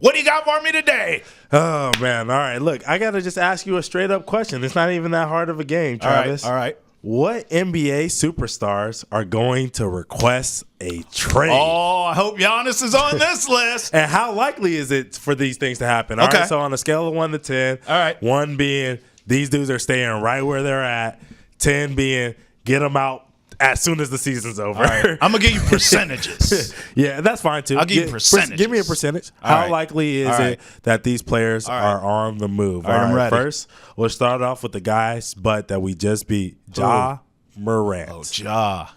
What do you got for me today? Oh, man. All right. Look, I got to just ask you a straight-up question. It's not even that hard of a game, Travis. All right. What NBA superstars are going to request a trade? Oh, I hope Giannis is on this list. And how likely is it for these things to happen? All right, so on a scale of 1 to 10, all right, 1 being these dudes are staying right where they're at, 10 being get them out as soon as the season's over. All right. I'm going to give you percentages. Yeah, that's fine, too. I'll give you percentages. Give me a percentage. All How right. likely is it that these players are on the move? All right, I'm ready. First, we'll start off with the guy's butt that we just beat, Ja Morant. Oh, Ja.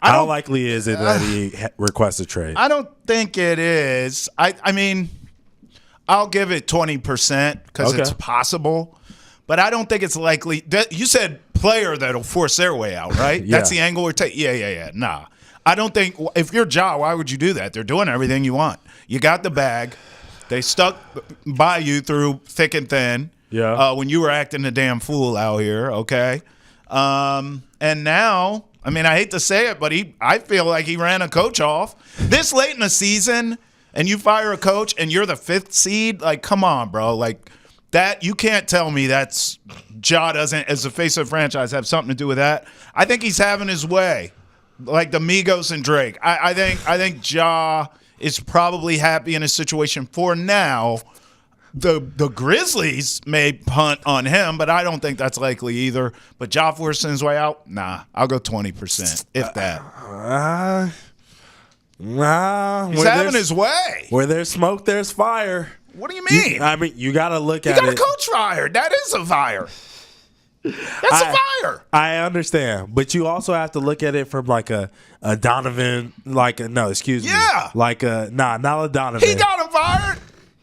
How likely is it that he requests a trade? I don't think it is. I mean, I'll give it 20% because it's possible. But I don't think it's likely. You said player that'll force their way out, right? Yeah. That's the angle we're taking. Yeah. Nah. I don't think – if you're Ja, why would you do that? They're doing everything you want. You got the bag. They stuck by you through thick and thin when you were acting a damn fool out here, okay? And now – I mean, I hate to say it, but I feel like he ran a coach off. This late in the season and you fire a coach and you're the 5th seed, like, come on, bro. Like – that you can't tell me that's Ja doesn't, as the face of the franchise, have something to do with that. I think he's having his way, like the Migos and Drake. I think Ja is probably happy in his situation for now. The Grizzlies may punt on him, but I don't think that's likely either. But Ja forcing his way out, nah, I'll go 20%, if that. He's having his way. Where there's smoke, there's fire. What do you mean? You got to look at it. You got a coach fired. That is a fire. That's a fire. I understand, but you also have to look at it from like a Donovan, not a Donovan. He got him fired.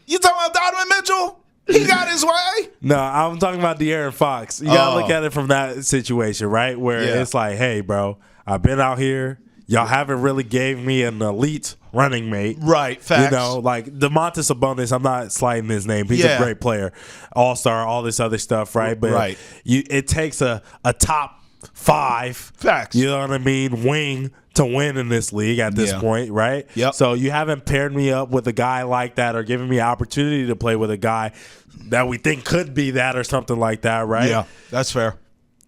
You talking about Donovan Mitchell? He got his way. No, I'm talking about De'Aaron Fox. You got to look at it from that situation, right? Where it's like, hey, bro, I've been out here. Y'all haven't really gave me an elite running mate. Right, facts. You know, like Domantas Sabonis, I'm not slighting his name. He's a great player. All-star, all this other stuff, right? But it takes a top 5, facts. You know what I mean, wing to win in this league at this point, right? Yep. So you haven't paired me up with a guy like that or given me an opportunity to play with a guy that we think could be that or something like that, right? Yeah, that's fair.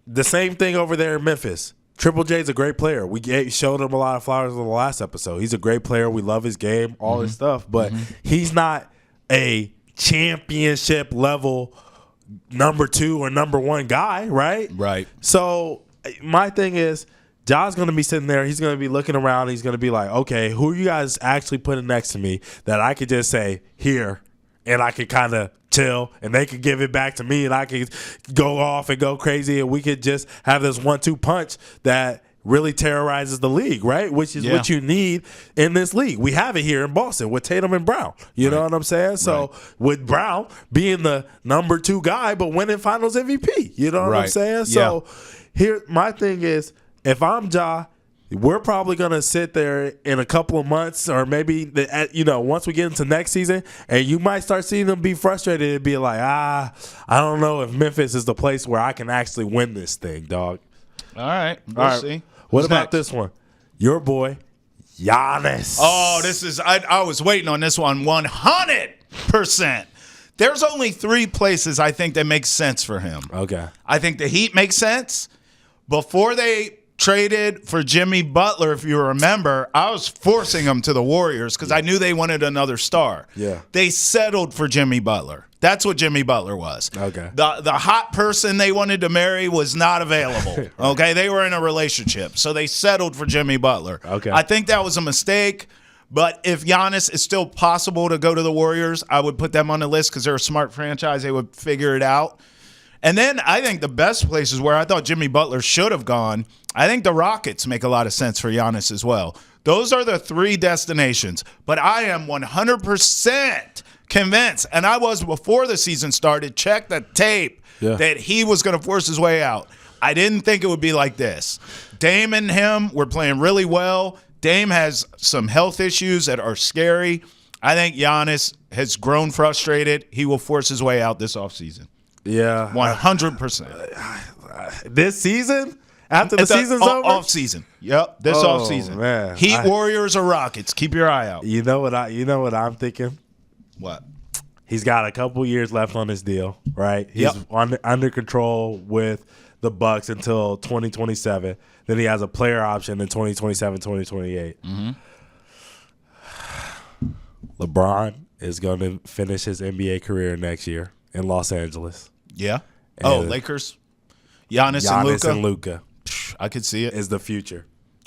The same thing over there in Memphis. Triple J's a great player. We showed him a lot of flowers in the last episode. He's a great player. We love his game, all his stuff. But he's not a championship level number 2 or number 1 guy, right? Right. So my thing is, Ja's going to be sitting there. He's going to be looking around. He's going to be like, okay, who are you guys actually putting next to me that I could just say, here, and I could kind of chill, and they could give it back to me, and I could go off and go crazy, and we could just have this 1-2 punch that really terrorizes the league, right? Which is what you need in this league. We have it here in Boston with Tatum and Brown. You know what I'm saying? So with Brown being the number 2 guy, but winning Finals MVP. You know what I'm saying? So here, my thing is, if I'm Ja, we're probably going to sit there in a couple of months or maybe, once we get into next season, and you might start seeing them be frustrated and be like, I don't know if Memphis is the place where I can actually win this thing, dog. All right. We'll see. What about this one? Your boy, Giannis. Oh, this is – I was waiting on this one 100%. There's only 3 places I think that make sense for him. Okay. I think the Heat makes sense. Before they traded for Jimmy Butler, if you remember, I was forcing them to the Warriors because I knew they wanted another star. Yeah. They settled for Jimmy Butler. That's what Jimmy Butler was. Okay. The hot person they wanted to marry was not available. Okay. They were in a relationship. So they settled for Jimmy Butler. Okay. I think that was a mistake. But if Giannis is still possible to go to the Warriors, I would put them on the list because they're a smart franchise. They would figure it out. And then I think the best places where I thought Jimmy Butler should have gone, I think the Rockets make a lot of sense for Giannis as well. Those are the 3 destinations. But I am 100% convinced, and I was before the season started, check the tape, that he was going to force his way out. I didn't think it would be like this. Dame and him were playing really well. Dame has some health issues that are scary. I think Giannis has grown frustrated. He will force his way out this offseason. Yeah. 100%. This season? After the season's over? Off season. Yep. This off season. Man. Heat, Warriors, or Rockets. Keep your eye out. You know what I'm thinking? What? He's got a couple years left on his deal, right? He's under control with the Bucks until 2027. Then he has a player option in 2027, 2028. Mm-hmm. LeBron is going to finish his NBA career next year in Los Angeles. Yeah. And Lakers. Giannis and Luka. I could see it. Is the future.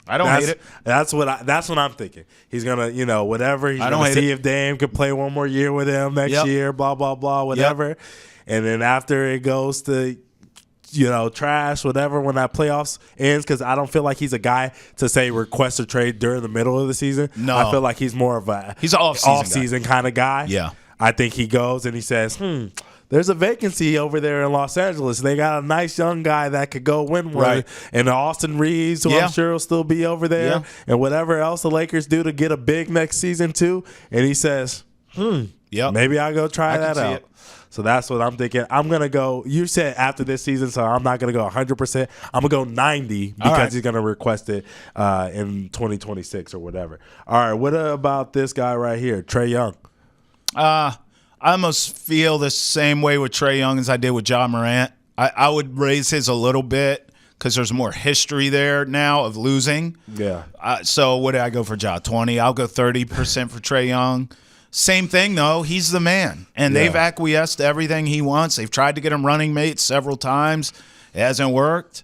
I don't hate it. That's what I'm thinking. He's gonna, whatever. He's gonna see if Dame can play one more year with him next year. Blah blah blah, whatever. Yep. And then after it goes to, trash, whatever, when that playoffs ends, because I don't feel like he's a guy to say request a trade during the middle of the season. No, I feel like he's more of he's an off-season kind of guy. Yeah, I think he goes and he says, there's a vacancy over there in Los Angeles. They got a nice young guy that could go win one. Right. And Austin Reeves, who I'm sure will still be over there. Yeah. And whatever else the Lakers do to get a big next season too. And he says, maybe I'll go try that out. So that's what I'm thinking. I'm going to go, you said after this season, so I'm not going to go 100%. I'm going to go 90 because he's going to request it in 2026 or whatever. All right, what about this guy right here, Trae Young? I almost feel the same way with Trae Young as I did with Ja Morant. I would raise his a little bit because there's more history there now of losing. Yeah. So what did I go for Ja? 20? I'll go 30% for Trae Young. Same thing, though. He's the man. And they've acquiesced to everything he wants. They've tried to get him running mates several times. It hasn't worked.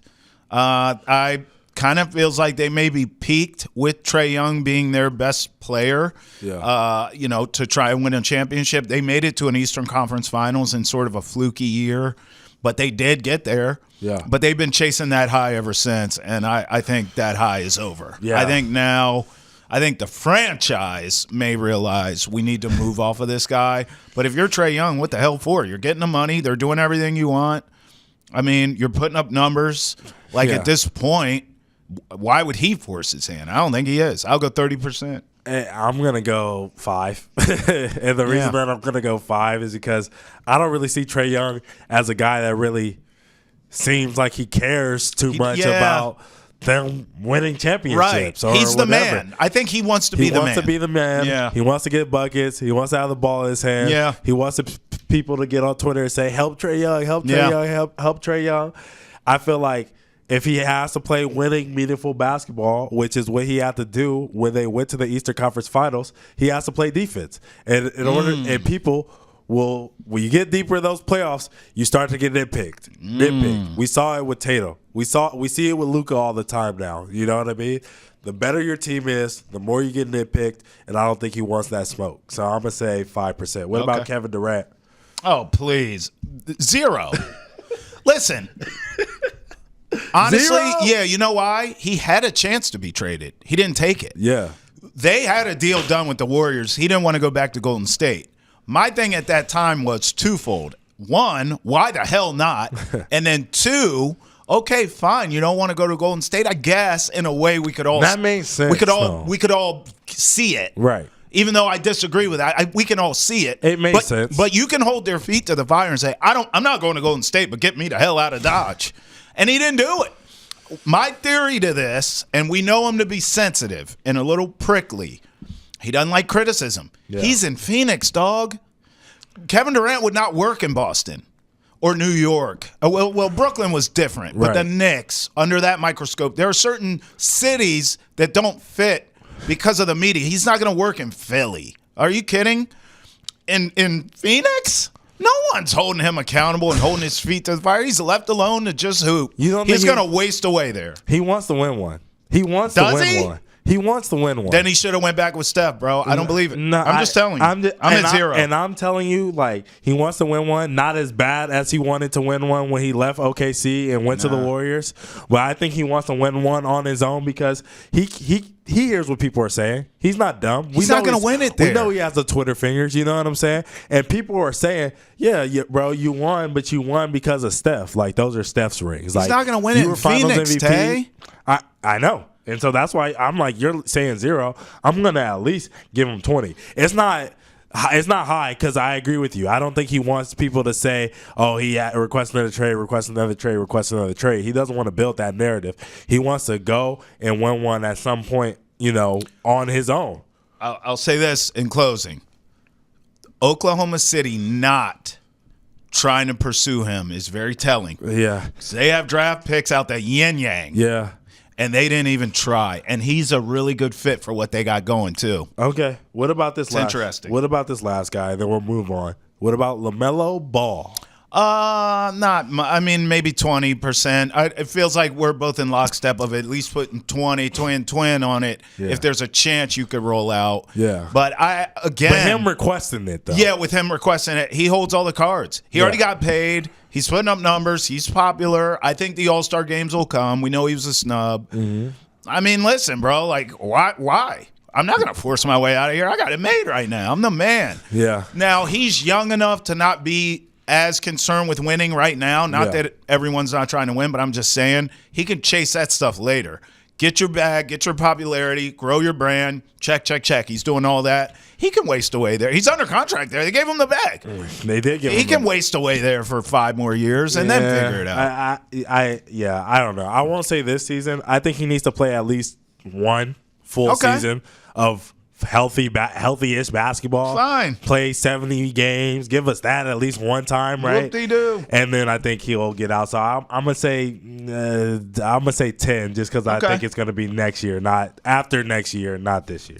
I kind of feels like they maybe peaked with Trae Young being their best player, to try and win a championship. They made it to an Eastern Conference Finals in sort of a fluky year, but they did get there. Yeah. But they've been chasing that high ever since, and I think that high is over. Yeah. I think the franchise may realize we need to move off of this guy. But if you're Trae Young, what the hell for? You're getting the money. They're doing everything you want. I mean, you're putting up numbers. At this point, why would he force his hand? I don't think he is. I'll go 30%. I'm going to go 5. And the reason that I'm going to go 5 is because I don't really see Trae Young as a guy that really seems like he cares too much about them winning championships. Right. He's the man. I think he wants to be the man. He wants to be the man. Yeah. He wants to get buckets. He wants to have the ball in his hand. Yeah. He wants people to get on Twitter and say, help Trae Young, help Trae Young, help Trae Young. I feel like if he has to play winning, meaningful basketball, which is what he had to do when they went to the Eastern Conference Finals, he has to play defense. And and people will, when you get deeper in those playoffs, you start to get nitpicked. We saw it with Tatum. We see it with Luka all the time now. You know what I mean? The better your team is, the more you get nitpicked, and I don't think he wants that smoke. So I'm going to say 5%. What about Kevin Durant? Oh, please. 0. Listen. Honestly, you know why? He had a chance to be traded. He didn't take it. Yeah. They had a deal done with the Warriors. He didn't want to go back to Golden State. My thing at that time was twofold. 1, why the hell not? And then 2, okay, fine. You don't want to go to Golden State? I guess in a way we could all that makes sense. We could all see it. Right. Even though I disagree with that, we can all see it. It makes sense. But you can hold their feet to the fire and say, I'm not going to Golden State, but get me the hell out of Dodge. And he didn't do it. My theory to this, and we know him to be sensitive and a little prickly, he doesn't like criticism. Yeah. He's in Phoenix, dog. Kevin Durant would not work in Boston or New York. Well, Brooklyn was different. But the Knicks, under that microscope, there are certain cities that don't fit because of the media. He's not going to work in Philly. Are you kidding? In Phoenix? No one's holding him accountable and holding his feet to the fire. He's left alone to just hoop. He's going to waste away there. He wants to win one. He wants to win one. He wants to win one. Then he should have went back with Steph, bro. I don't believe it. No, I'm just telling you. I'm at 0. And I'm telling you, he wants to win one. Not as bad as he wanted to win one when he left OKC and went to the Warriors. But I think he wants to win one on his own because he hears what people are saying. He's not dumb. He's not going to win it there. We know he has the Twitter fingers. You know what I'm saying? And people are saying, bro, you won, but you won because of Steph. Those are Steph's rings. He's not going to win it in Phoenix, Tay. I know. And so that's why I'm you're saying 0. I'm going to at least give him 20. It's not high because I agree with you. I don't think he wants people to say, oh, he requests another trade, requests another trade, requests another trade. He doesn't want to build that narrative. He wants to go and win one at some point, on his own. I'll say this in closing. Oklahoma City not trying to pursue him is very telling. Yeah. They have draft picks out there, yin yang. Yeah. And they didn't even try. And he's a really good fit for what they got going, too. Okay. What about this interesting. What about this last guy? Then we'll move on. What about LaMelo Ball? Maybe 20%. It feels like we're both in lockstep of at least putting 20, twin on it. Yeah. If there's a chance you could roll out. Yeah. But But him requesting it, though. Yeah, with him requesting it, he holds all the cards. He already got paid. He's putting up numbers. He's popular. I think the All-Star games will come. We know he was a snub. Mm-hmm. I mean, listen, bro. Like, why? I'm not going to force my way out of here. I got it made right now. I'm the man. Yeah. Now, he's young enough to not be as concerned with winning right now. Not that everyone's not trying to win, but I'm just saying he can chase that stuff later. Get your bag, get your popularity, grow your brand, check. He's doing all that. He can waste away there. He's under contract there. They gave him the bag. They did give him. He can waste away there for 5 more years and then figure it out. I don't know. I won't say this season. I think he needs to play at least one full season of healthy-ish basketball. Fine. Play 70 games. Give us that at least one time, right? Whoop-de-doo. And then I think he'll get out. So I'm gonna say 10, just because I think it's gonna be next year, not after next year, not this year.